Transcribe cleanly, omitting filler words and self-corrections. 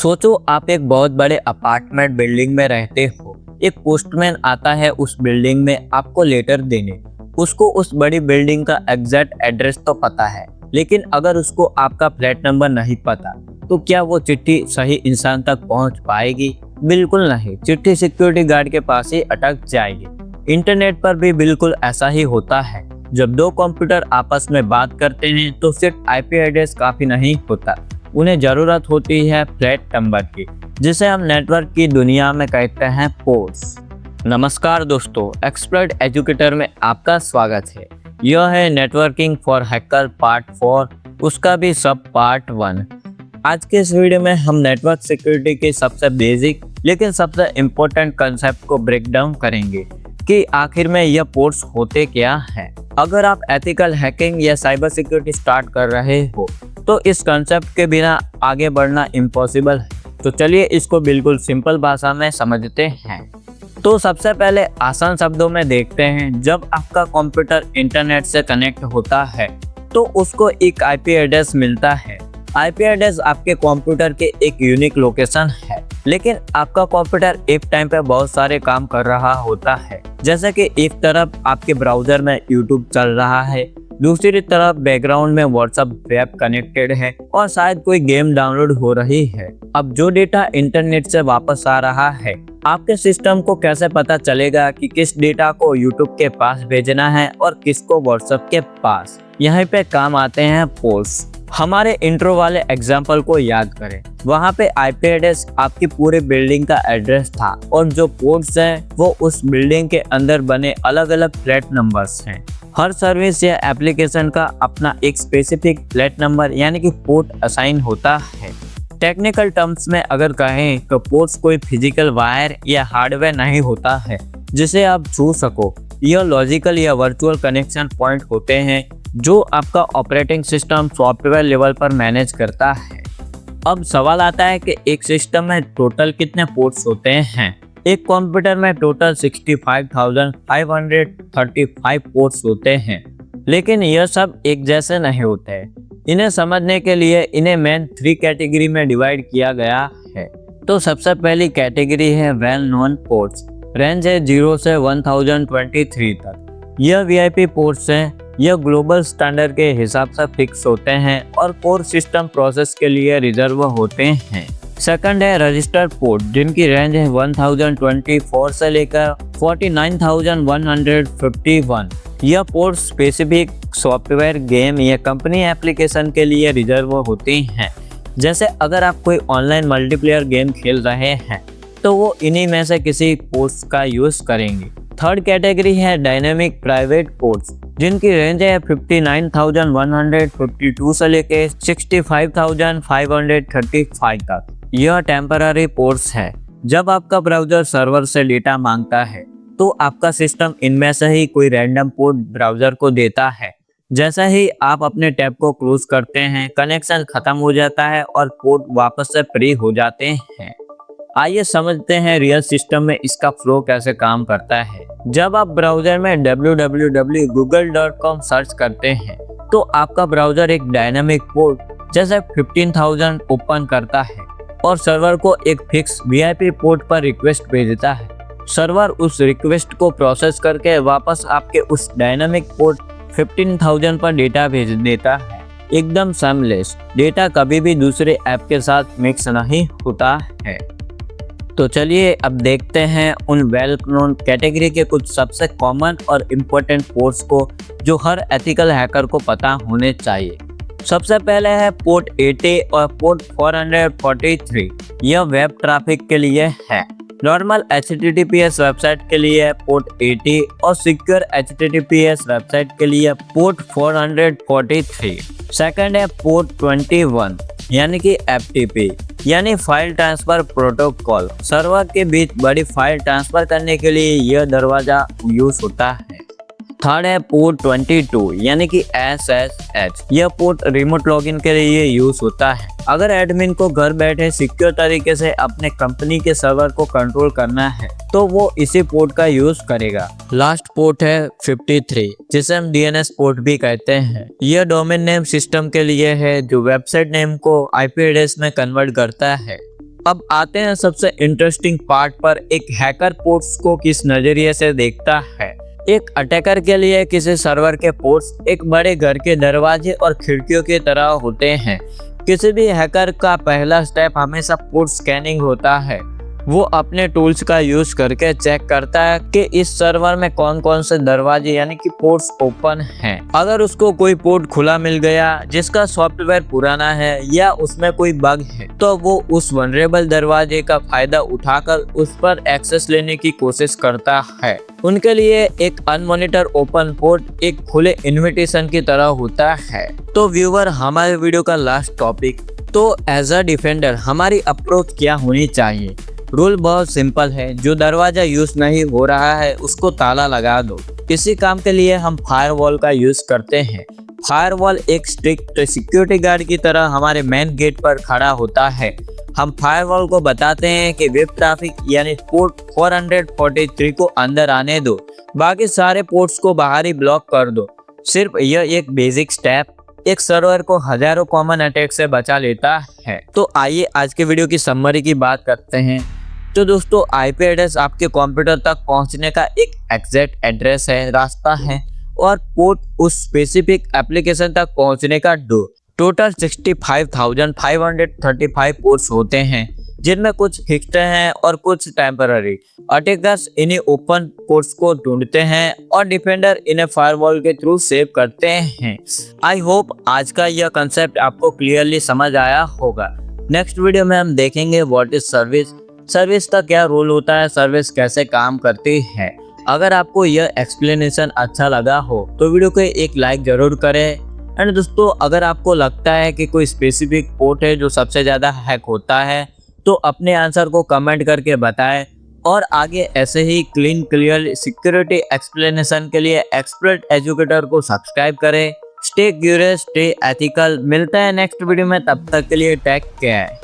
सोचो आप एक बहुत बड़े अपार्टमेंट बिल्डिंग में रहते हो। एक पोस्टमैन आता है उस बिल्डिंग में आपको लेटर देने। उसको उस बड़ी बिल्डिंग का एग्जैक्ट एड्रेस तो पता है, लेकिन अगर उसको आपका फ्लैट नंबर नहीं पता तो क्या वो चिट्ठी सही इंसान तक पहुंच पाएगी? बिल्कुल नहीं। चिट्ठी सिक्योरिटी गार्ड के पास ही अटक जाएगी। इंटरनेट पर भी बिल्कुल ऐसा ही होता है। जब दो कंप्यूटर आपस में बात करते हैं तो सिर्फ आईपी एड्रेस काफी नहीं होता, उन्हें जरूरत होती है फ्लैट नंबर की, जिसे हम नेटवर्क की दुनिया में कहते हैं पोर्ट्स। नमस्कार दोस्तों, एक्सपर्ट एजुकेटर में आपका स्वागत है। यह है नेटवर्किंग फॉर हैकर पार्ट 4, उसका भी सब पार्ट 1। आज के इस वीडियो में हम नेटवर्क सिक्योरिटी के सबसे बेसिक लेकिन सबसे इम्पोर्टेंट कंसेप्ट को ब्रेक डाउन करेंगे कि आखिर में यह पोर्ट्स होते क्या हैं। अगर आप एथिकल हैकिंग या साइबर सिक्योरिटी स्टार्ट कर रहे हो तो इस कंसेप्ट के बिना आगे बढ़ना इम्पॉसिबल है। तो चलिए इसको बिल्कुल सिंपल भाषा में समझते हैं। तो सबसे पहले आसान शब्दों में देखते हैं। जब आपका कंप्यूटर इंटरनेट से कनेक्ट होता है तो उसको एक आईपी एड्रेस मिलता है। आईपी एड्रेस आपके कंप्यूटर के एक यूनिक लोकेशन है, लेकिन आपका कंप्यूटर एक टाइम पे बहुत सारे काम कर रहा होता है। जैसे कि एक तरफ आपके ब्राउजर में यूट्यूब चल रहा है, दूसरी तरफ बैकग्राउंड में व्हाट्सएप वेब कनेक्टेड है और शायद कोई गेम डाउनलोड हो रही है। अब जो डेटा इंटरनेट से वापस आ रहा है, आपके सिस्टम को कैसे पता चलेगा कि किस डेटा को यूट्यूब के पास भेजना है और किसको व्हाट्सएप के पास? यहाँ पे काम आते हैं पोर्ट्स। हमारे इंट्रो वाले एग्जाम्पल को याद करें। वहाँ पे आईपी एड्रेस आपकी पूरी बिल्डिंग का एड्रेस था और जो पोर्ट्स हैं वो उस बिल्डिंग के अंदर बने अलग अलग फ्लैट नंबर्स हैं। हर सर्विस या एप्लीकेशन का अपना एक स्पेसिफिक फ्लैट नंबर यानी कि पोर्ट असाइन होता है। टेक्निकल टर्म्स में अगर कहें तो पोर्ट्स कोई फिजिकल वायर या हार्डवेयर नहीं होता है जिसे आप छू सको। यह लॉजिकल या वर्चुअल कनेक्शन पॉइंट होते हैं जो आपका ऑपरेटिंग सिस्टम सॉफ्टवेयर लेवल पर मैनेज करता है। अब सवाल आता है कि एक सिस्टम में टोटल कितने पोर्ट्स होते हैं? एक कंप्यूटर में टोटल 65,535 पोर्ट्स होते हैं, लेकिन यह सब एक जैसे नहीं होते हैं। इन्हें समझने के लिए इन्हें मेन 3 कैटेगरी में डिवाइड किया गया है। तो सबसे पहली कैटेगरी है वेल नोन पोर्ट्स। रेंज है 0 से 1023 तक। यह वीआईपी पोर्ट्स हैं। यह ग्लोबल स्टैंडर्ड के हिसाब से फिक्स होते हैं और कोर सिस्टम प्रोसेस के लिए रिजर्व होते हैं। सेकंड है रजिस्टर पोर्ट, जिनकी रेंज है 1024 से लेकर 49,151। यह पोर्ट स्पेसिफिक सॉफ्टवेयर, गेम या कंपनी एप्लीकेशन के लिए रिजर्व होती हैं। जैसे अगर आप कोई ऑनलाइन मल्टीप्लेयर गेम खेल रहे हैं तो वो इन्हीं में से किसी पोर्ट्स का यूज करेंगे। थर्ड कैटेगरी है डायनेमिक प्राइवेट पोर्ट्स, जिनकी रेंज है 59,152 से लेकर 65,535 तक। यह टेम्पररी पोर्ट्स है। जब आपका ब्राउजर सर्वर से डेटा मांगता है तो आपका सिस्टम इनमें से ही कोई रैंडम पोर्ट ब्राउजर को देता है। जैसे ही आप अपने टैब को क्लोज करते हैं, कनेक्शन खत्म हो जाता है और पोर्ट वापस से फ्री हो जाते हैं। आइए समझते हैं रियल सिस्टम में इसका फ्लो कैसे काम करता है। जब आप ब्राउजर में www.google.com सर्च करते हैं तो आपका ब्राउजर एक डायनामिक पोर्ट जैसे 15,000 ओपन करता है और सर्वर को एक फिक्स वीआईपी पोर्ट पर रिक्वेस्ट भेजता है। सर्वर उस रिक्वेस्ट को प्रोसेस करके वापस आपके उस डायनामिक पोर्ट 15,000 पर डेटा भेज देता है। एकदम सेमलेस। डेटा कभी भी दूसरे ऐप के साथ मिक्स नहीं होता है। तो चलिए अब देखते हैं उन वेल नोन कैटेगरी के कुछ सबसे कॉमन और इम्पोर्टेंट पोर्ट्स को जो हर एथिकल हैकर को पता होने चाहिए। सबसे पहले है पोर्ट 80 और पोर्ट 443। यह वेब ट्रैफिक के लिए है। नॉर्मल HTTPS वेबसाइट के लिए पोर्ट 80 और सिक्योर HTTPS वेबसाइट के लिए पोर्ट 443। सेकंड है पोर्ट 21 यानी कि FTP यानी फाइल ट्रांसफर प्रोटोकॉल। सर्वर के बीच बड़ी फाइल ट्रांसफर करने के लिए यह दरवाजा यूज होता है। थर्ड है पोर्ट 22 यानी कि SSH। यह पोर्ट रिमोट लॉगिन के लिए यूज होता है। अगर एडमिन को घर बैठे सिक्योर तरीके से अपने कंपनी के सर्वर को कंट्रोल करना है तो वो इसी पोर्ट का यूज करेगा। लास्ट पोर्ट है 53, जिसे हम DNS पोर्ट भी कहते हैं। यह डोमेन नेम सिस्टम के लिए है जो वेबसाइट नेम को IP एड्रेस में कन्वर्ट करता है। अब आते हैं सबसे इंटरेस्टिंग पार्ट पर। एक हैकर पोर्ट्स को किस नजरिए से देखता है। एक अटैकर के लिए किसी सर्वर के पोर्ट्स एक बड़े घर के दरवाजे और खिड़कियों की तरह होते हैं। किसी भी हैकर का पहला स्टेप हमेशा पोर्ट स्कैनिंग होता है। वो अपने टूल्स का यूज करके चेक करता है कि इस सर्वर में कौन कौन से दरवाजे यानी कि पोर्ट्स ओपन हैं। अगर उसको कोई पोर्ट खुला मिल गया जिसका सॉफ्टवेयर पुराना है या उसमें कोई बग है, तो वो उस वनरेबल दरवाजे का फायदा उठाकर उस पर एक्सेस लेने की कोशिश करता है। उनके लिए एक अनमॉनिटर ओपन पोर्ट एक खुले इन्विटेशन की तरह होता है। तो व्यूअर, हमारे वीडियो का लास्ट टॉपिक, तो एज अ डिफेंडर हमारी अप्रोच क्या होनी चाहिए। रूल बहुत सिंपल है, जो दरवाजा यूज नहीं हो रहा है उसको ताला लगा दो। इसी काम के लिए हम फायरवॉल का यूज करते हैं। फायरवॉल एक स्ट्रिक्ट सिक्योरिटी गार्ड की तरह हमारे मेन गेट पर खड़ा होता है। हम फायरवॉल को बताते हैं कि वेब ट्रैफिक यानी पोर्ट 443 को अंदर आने दो, बाकी सारे पोर्ट्स को बाहर ही ब्लॉक कर दो। सिर्फ यह एक बेसिक स्टेप एक सर्वर को हजारों कॉमन अटैक से बचा लेता है। तो आइए आज के वीडियो की समरी की बात करते हैं। तो दोस्तों, आईपी एड्रेस आपके कंप्यूटर तक पहुंचने का एक एग्जैक्ट एड्रेस है, रास्ता है, और पोर्ट उस स्पेसिफिक एप्लीकेशन तक पहुंचने का टोटल 65,535 पोर्ट्स होते हैं, जिनमें कुछ फिक्स्ड हैं और कुछ टेम्पररी। अटैकर्स इन्हीं ओपन पोर्ट्स को ढूंढते हैं और डिफेंडर इन्हें फायरवॉल के थ्रू सेव करते हैं। आई होप आज का यह कंसेप्ट आपको क्लियरली समझ आया होगा। नेक्स्ट वीडियो में हम देखेंगे व्हाट इज सर्विस का क्या रोल होता है, सर्विस कैसे काम करती है। अगर आपको यह एक्सप्लेनेशन अच्छा लगा हो तो वीडियो को एक लाइक जरूर करें। एंड दोस्तों, अगर आपको लगता है कि कोई स्पेसिफिक पोर्ट है जो सबसे ज़्यादा हैक होता है, तो अपने आंसर को कमेंट करके बताएं। और आगे ऐसे ही क्लियर सिक्योरिटी एक्सप्लेनेशन के लिए एक्सपर्ट एजुकेटर को सब्सक्राइब करें। Stay curious, stay ethical. मिलते हैं नेक्स्ट वीडियो में, तब तक के लिए टेक केयर।